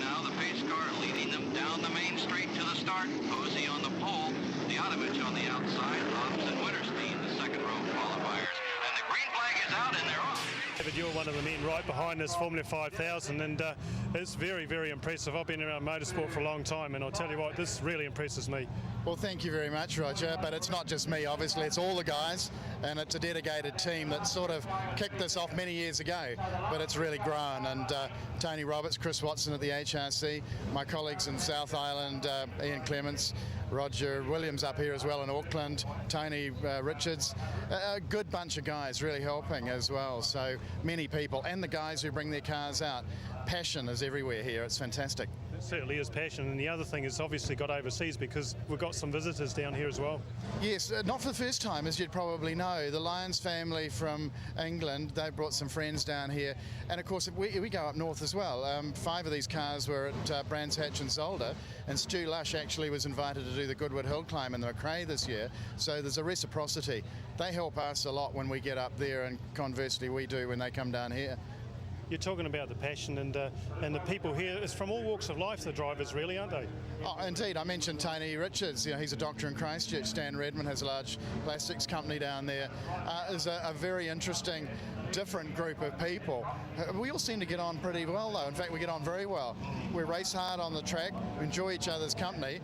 now. The pace car leading them down the main straight to the start. Posey on the pole. The Otovich on the outside. Hobbs and Winterstein, the second row qualifiers. And the green flag is out and they're off. David, you're one of the men right behind this Formula 5000, and it's very, very impressive. I've been around motorsport for a long time, and I'll tell you what, this really impresses me. Well, thank you very much, Roger, but it's not just me, obviously, it's all the guys, and it's a dedicated team that sort of kicked this off many years ago, but it's really grown, and Tony Roberts, Chris Watson at the HRC, my colleagues in South Island, Ian Clements, Roger Williams up here as well in Auckland, Tony Richards, a good bunch of guys really helping as well, so many people, and the guys who bring their cars out. Passion is everywhere here, it's fantastic. It certainly is passion, and the other thing is obviously got overseas because we've got some visitors down here as well. Yes, not for the first time, as you'd probably know. The Lyons family from England, they brought some friends down here, and of course we go up north as well. 5 of these cars were at Brands Hatch and Zolder, and Stu Lush actually was invited to do the Goodwood Hill Climb in the McRae this year, so there's a reciprocity. They help us a lot when we get up there, and conversely we do when they come down here. You're talking about the passion and the people here. It's from all walks of life, the drivers, really, aren't they? Oh, indeed. I mentioned Tony Richards. You know, he's a doctor in Christchurch. Stan Redmond has a large plastics company down there. Is a very interesting, different group of people. We all seem to get on pretty well, though. In fact, we get on very well. We race hard on the track. We enjoy each other's company.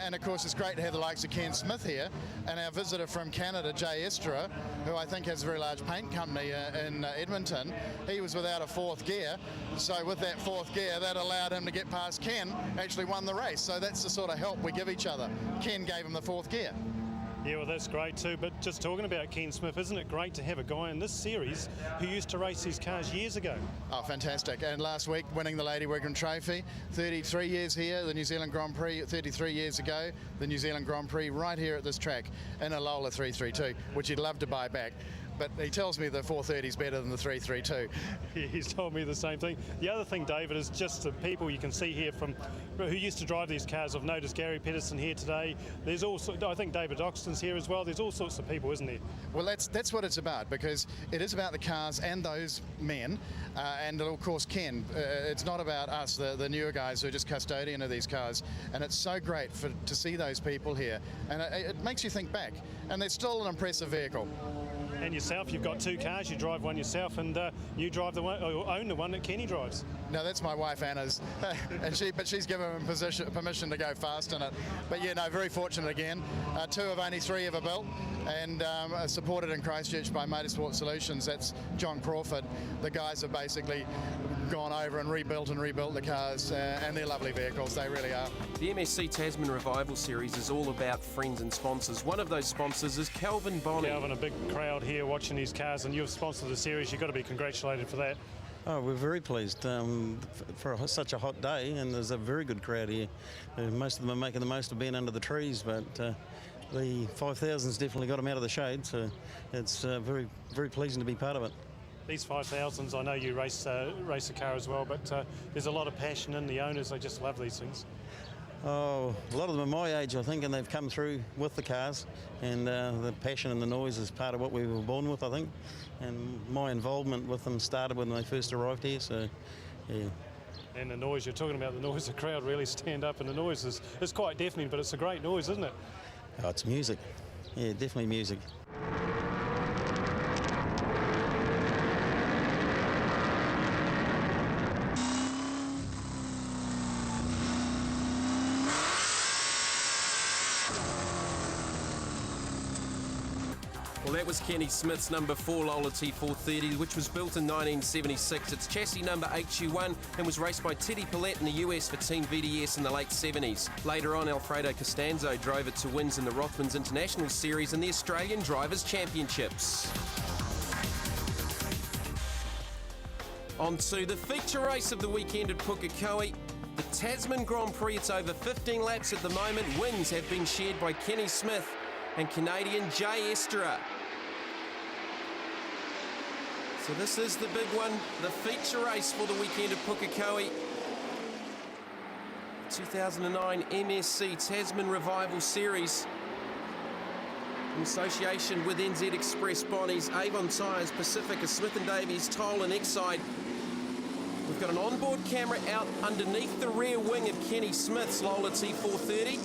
And, of course, it's great to have the likes of Ken Smith here and our visitor from Canada, Jay Estra, who I think has a very large paint company in Edmonton. He was without a 4th gear, so with that 4th gear that allowed him to get past Ken, actually won the race, so that's the sort of help we give each other. Ken gave him the 4th gear. Yeah, well, that's great too, but just talking about Ken Smith, isn't it great to have a guy in this series who used to race these cars years ago? Oh, fantastic. And last week winning the Lady Wigram Trophy, 33 years here, the New Zealand Grand Prix 33 years ago, the New Zealand Grand Prix right here at this track in a Lola 332, which he'd love to buy back. But he tells me the 430 is better than the 332. He's told me the same thing. The other thing, David, is just the people you can see here from who used to drive these cars. I've noticed Gary Pedersen here today. There's also, I think David Oxton's here as well. There's all sorts of people, isn't there? Well, that's what it's about, because it is about the cars and those men, and of course Ken. It's not about us, the newer guys who are just custodian of these cars, and it's so great to see those people here, and it makes you think back, and they're still an impressive vehicle. And yourself, you've got 2 cars, you drive one yourself, and you drive the one, or own the one that Kenny drives. No, that's my wife Anna's, and she's given him permission to go fast in it. But yeah, no, very fortunate again. 2 of only 3 ever built, and supported in Christchurch by Motorsport Solutions. That's John Crawford. The guys have basically gone over and rebuilt the cars, and they're lovely vehicles, they really are. The MSC Tasman Revival Series is all about friends and sponsors. One of those sponsors is Calvin Bonney. Calvin, a big crowd here watching these cars, and you've sponsored the series. You've got to be congratulated for that. Oh, we're very pleased for such a hot day, and there's a very good crowd here. Most of them are making the most of being under the trees, but the 5000's definitely got them out of the shade, so it's very, very pleasing to be part of it. These 5000s, I know you race a car as well, but there's a lot of passion in the owners. They just love these things. Oh, a lot of them are my age, I think, and they've come through with the cars, and the passion and the noise is part of what we were born with, I think. And my involvement with them started when they first arrived here, so yeah. And the noise, you're talking about the noise, the crowd really stand up, and the noise is quite deafening, but it's a great noise, isn't it? Oh, it's music. Yeah, definitely music. Well, that was Kenny Smith's number 4 Lola T430, which was built in 1976. Its chassis number HU1 and was raced by Teddy Paulette in the US for Team VDS in the late 70s. Later on, Alfredo Costanzo drove it to wins in the Rothmans International Series and the Australian Drivers' Championships. On to the feature race of the weekend at Pukekohe. The Tasman Grand Prix, it's over 15 laps at the moment. Wins have been shared by Kenny Smith and Canadian Jay Estra. So this is the big one, the feature race for the weekend at Pukekohe. 2009 MSC Tasman Revival Series in association with NZ Express Bonnies, Avon Tyres, Pacifica, Smith & Davies, Toll and Exide, with We've got an onboard camera out underneath the rear wing of Kenny Smith's Lola T430.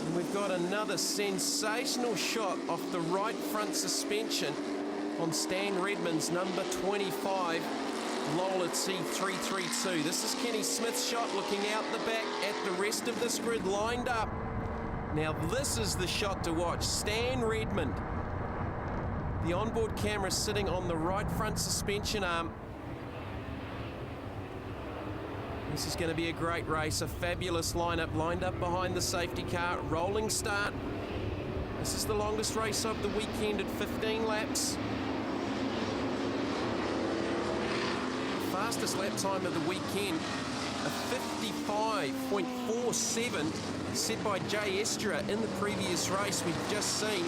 And we've got another sensational shot off the right front suspension on Stan Redmond's number 25 Lola T332. This is Kenny Smith's shot, looking out the back at the rest of this grid lined up. Now this is the shot to watch. Stan Redmond. The onboard camera sitting on the right front suspension arm. This is going to be a great race, a fabulous lineup lined up behind the safety car. Rolling start. This is the longest race of the weekend at 15 laps. Fastest lap time of the weekend, a 55.47 set by Jay Estra in the previous race we've just seen.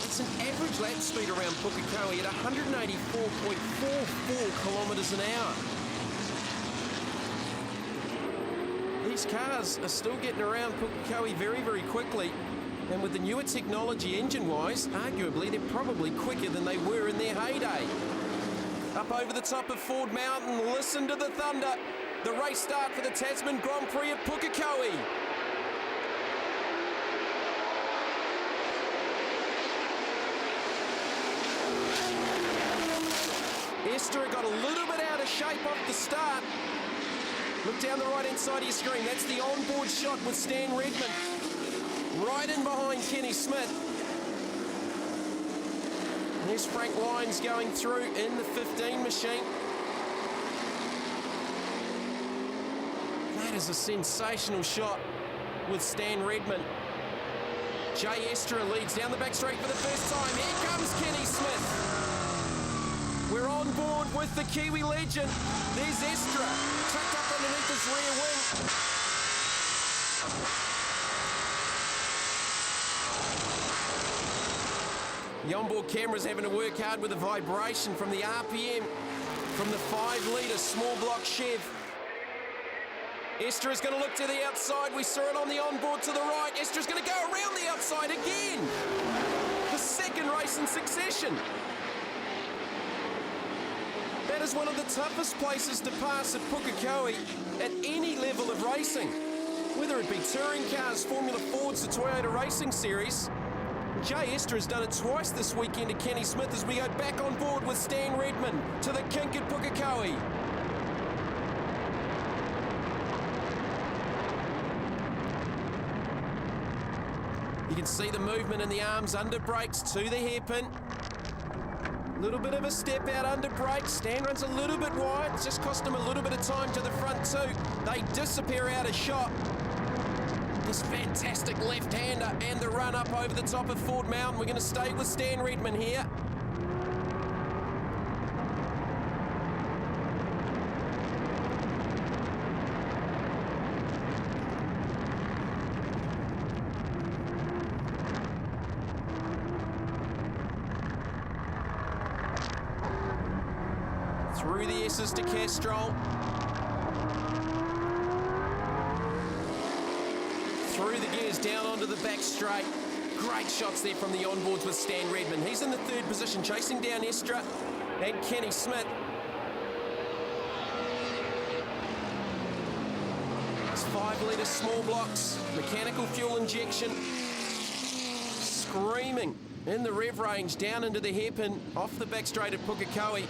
It's an average lap speed around Pukekohe at 184.44 kilometres an hour. These cars are still getting around Pukekohe very, very quickly. And with the newer technology engine-wise, arguably they're probably quicker than they were in their heyday. Up over the top of Ford Mountain, listen to the thunder. The race start for the Tasman Grand Prix at Pukekohe. Esther got a little bit out of shape off the start. Look down the right-hand side of your screen. That's the onboard shot with Stan Redmond. Right in behind Kenny Smith. There's Frank Lyons going through in the 15 machine. That is a sensational shot with Stan Redmond. Jay Estra leads down the back straight for the first time. Here comes Kenny Smith. We're on board with the Kiwi legend. There's Estra, tucked up underneath his rear wing. The onboard camera's having to work hard with the vibration from the RPM from the 5-litre small block Chev. Estra's going to look to the outside. We saw it on the onboard to the right. Estra's going to go around the outside again. The second race in succession. That is one of the toughest places to pass at Pukekohe at any level of racing. Whether it be touring cars, Formula Fords, the Toyota Racing Series. Jay Estra has done it twice this weekend to Kenny Smith as we go back on board with Stan Redmond to the kink at Pukekohe. You can see the movement in the arms under brakes to the hairpin. Little bit of a step out under brakes. Stan runs a little bit wide. It's just cost him a little bit of time to the front too. They disappear out of shot. This fantastic left-hander and the run up over the top of Ford Mountain. We're going to stay with Stan Redmond here. Through the S's to Castrol. Through the gears down onto the back straight. Great shots there from the onboards with Stan Redmond. He's in the third position, chasing down Estra and Kenny Smith. It's 5-litre small blocks, mechanical fuel injection. Screaming in the rev range down into the hairpin off the back straight at Pukekohe.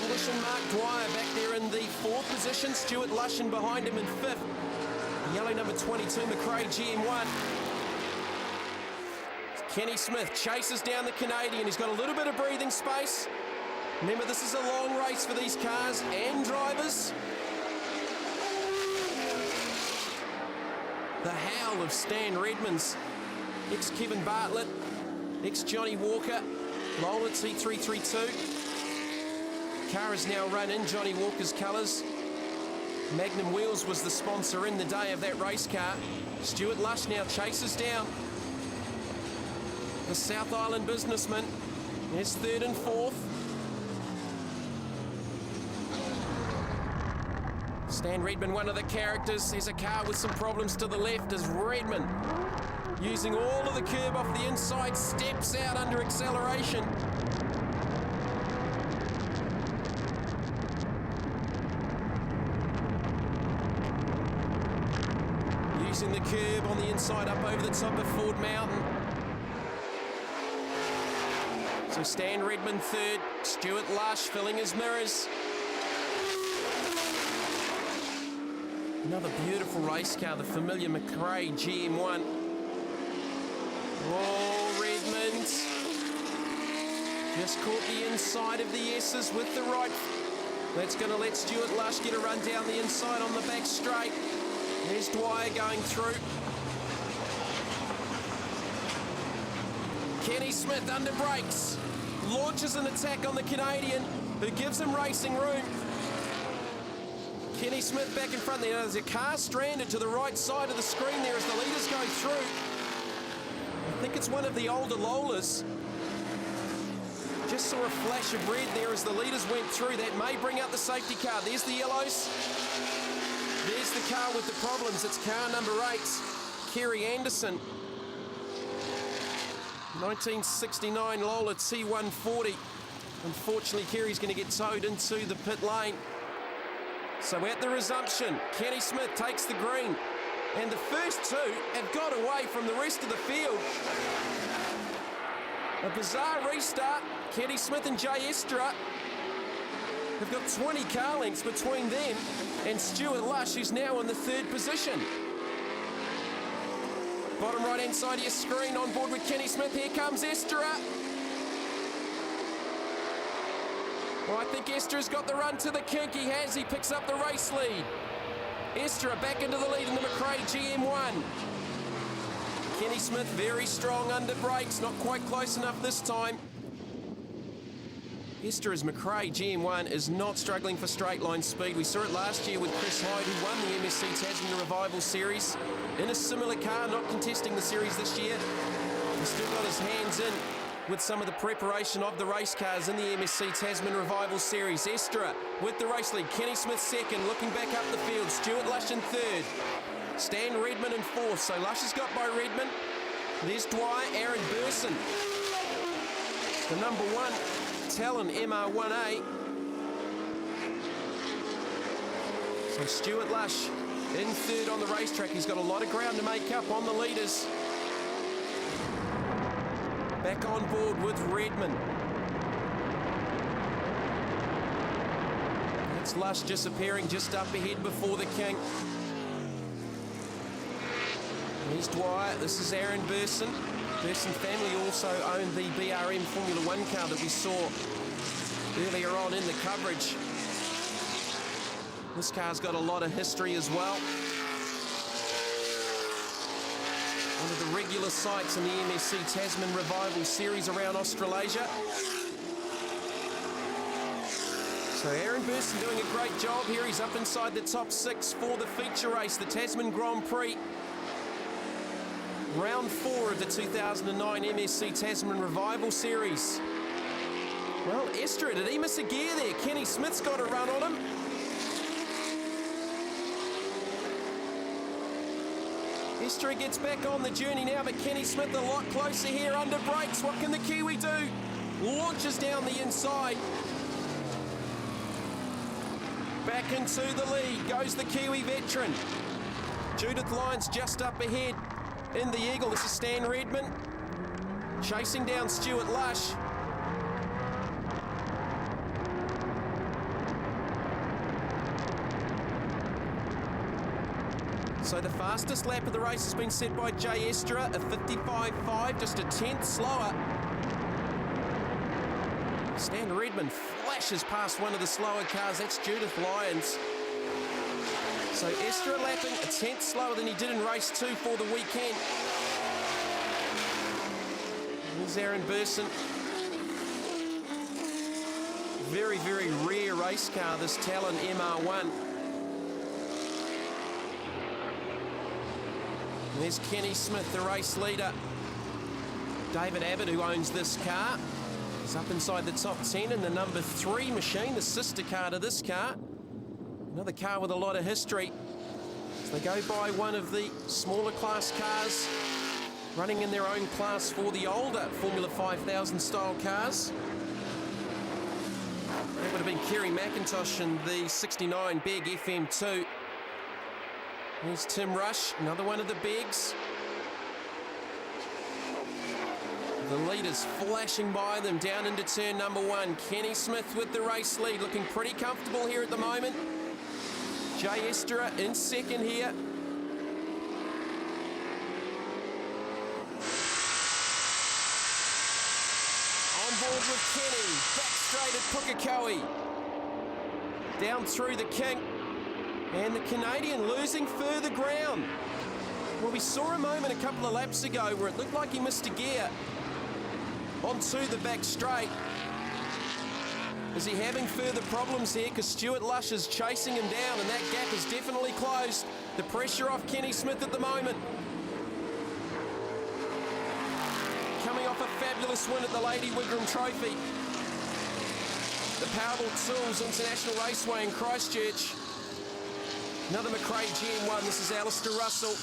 English and Mark Dwyer back there in the fourth position. Stuart Lushan behind him in fifth. Yellow number 22, McRae GM1. Kenny Smith chases down the Canadian. He's got a little bit of breathing space. Remember, this is a long race for these cars and drivers. The howl of Stan Redmond's ex-Kevin Bartlett, ex-Johnny Walker, Lola T332. Car is now run in Johnny Walker's colours. Magnum Wheels was the sponsor in the day of that race car. Stuart Lush now chases down the South Island businessman. There's third and fourth. Stan Redmond, one of the characters. There's a car with some problems to the left as Redmond, using all of the curb off the inside, steps out under acceleration. using the curb on the inside up over the top of Ford Mountain. So Stan Redmond third, Stuart Lush filling his mirrors. Another beautiful race car, the familiar McRae GM1. Oh, Redmond just caught the inside of the S's with the right. That's going to let Stuart Lush get a run down the inside on the back straight. There's Dwyer going through. Kenny Smith under brakes. Launches an attack on the Canadian, who gives him racing room. Kenny Smith back in front there. There's a car stranded to the right side of the screen there as the leaders go through. I think it's one of the older Lolas. Just saw a flash of red there as the leaders went through. That may bring out the safety car. There's the yellows. There's the car with the problems. It's car number 8, Kerry Anderson. 1969 Lola T140. Unfortunately, Kerry's going to get towed into the pit lane. So at the resumption, Kenny Smith takes the green. And the first two have got away from the rest of the field. A bizarre restart. Kenny Smith and Jay Estra have got 20 car lengths between them and Stuart Lush, who's now in the 3rd position. Bottom right-hand side of your screen, on board with Kenny Smith. Here comes Estra. Well, I think Estra's got the run to the kink. He has. He picks up the race lead. Estra back into the lead in the McRae GM1. Kenny Smith very strong under brakes, not quite close enough this time. Estra's McRae GM1 is not struggling for straight line speed. We saw it last year with Chris Hyde, who won the MSC Tasman Revival Series in a similar car, not contesting the series this year. He's still got his hands in with some of the preparation of the race cars in the MSC Tasman Revival Series. Estra with the race lead. Kenny Smith second, looking back up the field. Stuart Lush in third. Stan Redmond in fourth. So Lush has got by Redmond. There's Dwyer, Aaron Burson. The number 1, Talon MR1A. So Stuart Lush in third on the racetrack. He's got a lot of ground to make up on the leaders. Back on board with Redmond. That's Lush disappearing just up ahead before the king. Here's Dwyer. This is Aaron Burson. Burson family also owned the BRM Formula 1 car that we saw earlier on in the coverage. This car's got a lot of history as well. One of the regular sites in the MSC Tasman Revival Series around Australasia. So Aaron Burson doing a great job here. He's up inside the top 6 for the feature race, the Tasman Grand Prix. Round 4 of the 2009 MSC Tasman Revival Series. Well, Estra, did he miss a gear there? Kenny Smith's got a run on him. Estra gets back on the journey now, but Kenny Smith a lot closer here under brakes. What can the Kiwi do? Launches down the inside. Back into the lead goes the Kiwi veteran. Judith Lyons just up ahead in the Eagle. This is Stan Redmond chasing down Stuart Lush. So the fastest lap of the race has been set by Jay Estra, a 55.5, just a tenth slower. Stan Redmond flashes past one of the slower cars. That's Judith Lyons. So Estra lapping a tenth slower than he did in race 2 for the weekend. Here's Aaron Burson. Very, very rare race car, this Talon MR1. And there's Kenny Smith, the race leader. David Abbott, who owns this car, is up inside the top 10 in the number 3 machine, the sister car to this car. Another car with a lot of history. So they go by one of the smaller class cars, running in their own class for the older Formula 5000 style cars. That would have been Kerry McIntosh in the 69 Beg FM2. Here's Tim Rush, another one of the bigs. The leaders flashing by them down into turn number 1. Kenny Smith with the race lead, looking pretty comfortable here at the moment. Jay Esterer in second here. On board with Kenny, back straight at Pukekohe. Down through the kink, and the Canadian losing further ground. Well, we saw a moment a couple of laps ago where it looked like he missed a gear. Onto the back straight. Is he having further problems here? Because Stuart Lush is chasing him down, and that gap is definitely closed. The pressure off Kenny Smith at the moment. Coming off a fabulous win at the Lady Wigram Trophy. The Powerball Tools International Raceway in Christchurch. Another McRae GM1. This is Alistair Russell.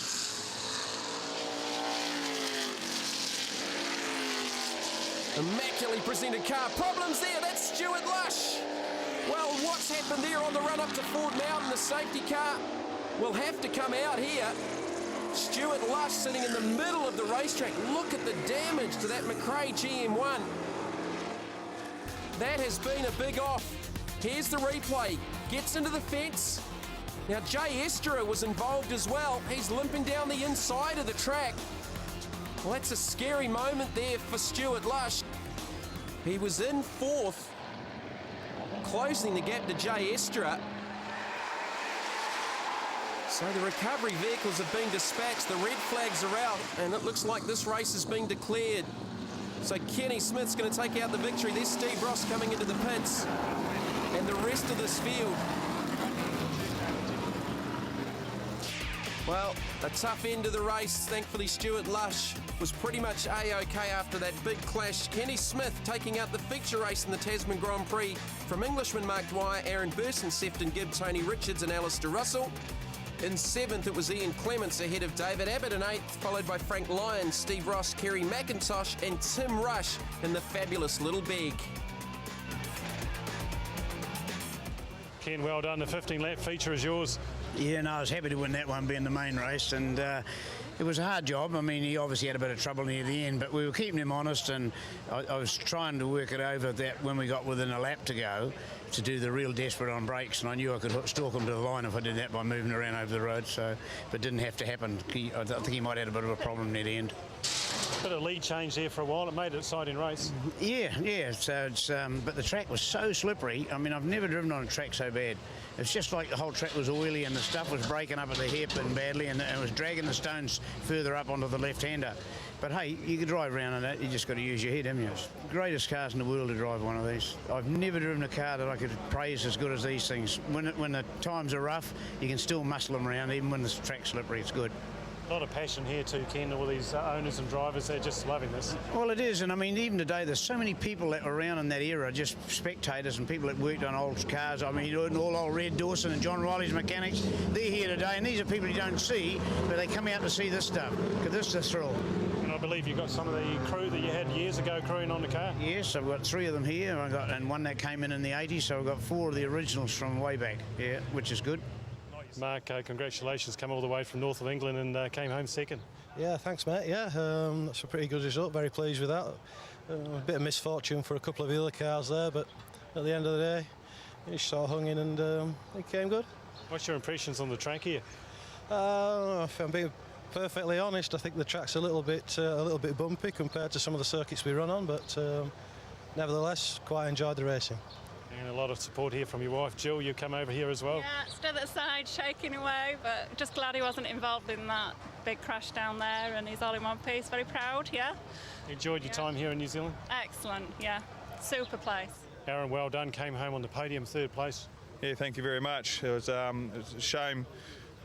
Immaculately presented car. Problems there. That's Stuart Lush. Well, what's happened there on the run up to Ford Mountain? The safety car will have to come out here. Stuart Lush sitting in the middle of the racetrack. Look at the damage to that McRae GM1. That has been a big off. Here's the replay. Gets into the fence. Now, Jay Esterer was involved as well. He's limping down the inside of the track. Well, that's a scary moment there for Stuart Lush. He was in fourth, closing the gap to Jay Esterer. So the recovery vehicles have been dispatched, the red flags are out, and it looks like this race is being declared. So Kenny Smith's going to take out the victory. There's Steve Ross coming into the pits, and the rest of this field. Well, a tough end of the race. Thankfully, Stuart Lush was pretty much A-OK after that big clash. Kenny Smith taking out the feature race in the Tasman Grand Prix from Englishman Mark Dwyer, Aaron Burson, Sefton Gibb, Tony Richards and Alistair Russell. In 7th, it was Ian Clements ahead of David Abbott in 8th, followed by Frank Lyon, Steve Ross, Kerry McIntosh and Tim Rush in the fabulous Little Big. Ken, well done. The 15-lap feature is yours. Yeah, no, I was happy to win that one being the main race, and it was a hard job. I mean, he obviously had a bit of trouble near the end, but we were keeping him honest, and I was trying to work it over that when we got within a lap to go to do the real desperate on brakes, and I knew I could stalk him to the line if I did that by moving around over the road, so but didn't have to happen. I think he might have had a bit of a problem near the end. Bit of lead change there for a while. It made it exciting race. Yeah. So it's but the track was so slippery. I mean, I've never driven on a track so bad. It's just like the whole track was oily and the stuff was breaking up at the hip and badly, and it was dragging the stones further up onto the left-hander. But hey, you can drive around on that. You just got to use your head, haven't you? It's the greatest cars in the world to drive one of these. I've never driven a car that I could praise as good as these things. When the times are rough, you can still muscle them around, even when the track's slippery. It's good. A lot of passion here too, Ken. All these owners and drivers, they're just loving this. Well, it is, and I mean, even today, there's so many people that were around in that era, just spectators and people that worked on old cars. I mean, all old Red Dawson and John Riley's mechanics, they're here today, and these are people you don't see, but they come out to see this stuff, because this is a thrill. And I believe you've got some of the crew that you had years ago crewing on the car. Yes, I've got 3 of them here, and one that came in the 80s, so I've got 4 of the originals from way back, yeah, which is good. Mark, congratulations, come all the way from north of England and came home second. Yeah, thanks, mate. Yeah, that's a pretty good result. Very pleased with that. A bit of misfortune for a couple of the other cars there, but at the end of the day, he sort of hung in and it came good. What's your impressions on the track here? If I'm being perfectly honest, I think the track's a little bit bumpy compared to some of the circuits we run on, but nevertheless, quite enjoyed the racing. And a lot of support here from your wife, Jill. You come over here as well. Yeah, stood at the side shaking away, but just glad he wasn't involved in that big crash down there, and he's all in one piece. Very proud, yeah. Enjoyed your time here in New Zealand? Excellent, yeah. Super place. Aaron, well done. Came home on the podium, 3rd place. Yeah, thank you very much. It was a shame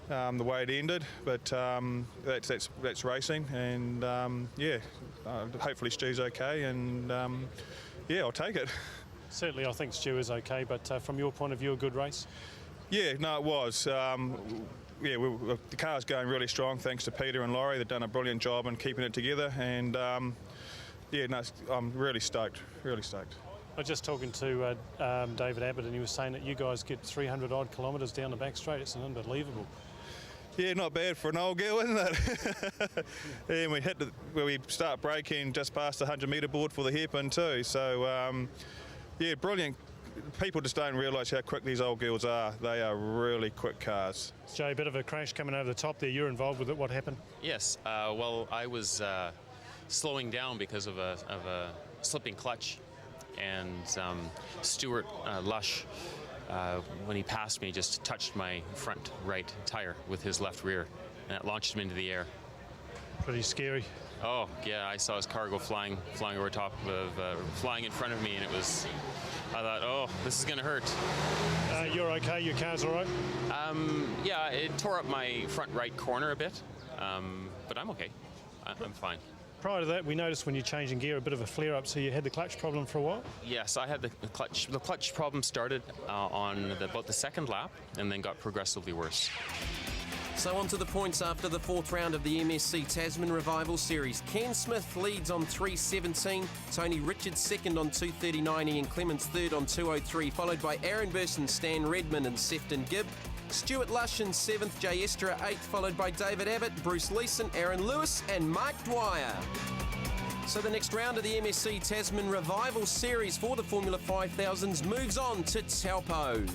the way it ended, but that's racing, and hopefully Stu's okay, and yeah, I'll take it. Certainly, I think Stu is okay, but from your point of view, a good race? Yeah, no, it was. The car's going really strong, thanks to Peter and Laurie. They've done a brilliant job in keeping it together, and I'm really stoked, really stoked. I was just talking to David Abbott, and he was saying that you guys get 300 odd kilometres down the back straight. It's unbelievable. Yeah, not bad for an old girl, isn't it? And we we start braking just past the 100-metre board for the hairpin too. So, yeah, brilliant. People just don't realise how quick these old girls are. They are really quick cars. Jay, a bit of a crash coming over the top there. You're involved with it. What happened? Yes. Well, I was slowing down because of a slipping clutch, and Stuart Lush, when he passed me, just touched my front right tire with his left rear, and it launched him into the air. Pretty scary. Oh yeah, I saw his car go flying over top of, flying in front of me, and it was. I thought, oh, this is going to hurt. You're okay? Your car's all right? Yeah, it tore up my front right corner a bit, but I'm okay. I'm fine. Prior to that, we noticed when you're changing gear a bit of a flare-up, so you had the clutch problem for a while? Yes, I had the clutch. The clutch problem started on about the second lap and then got progressively worse. So on to the points after the fourth round of the MSC Tasman Revival Series. Ken Smith leads on 3:17, Tony Richards second on 2:39, Ian Clements third on 2:03, followed by Aaron Burson, Stan Redmond and Sefton Gibb. Stuart Lush in seventh, Jay Estra eighth, followed by David Abbott, Bruce Leeson, Aaron Lewis and Mike Dwyer. So the next round of the MSC Tasman Revival Series for the Formula 5000s moves on to Taupo.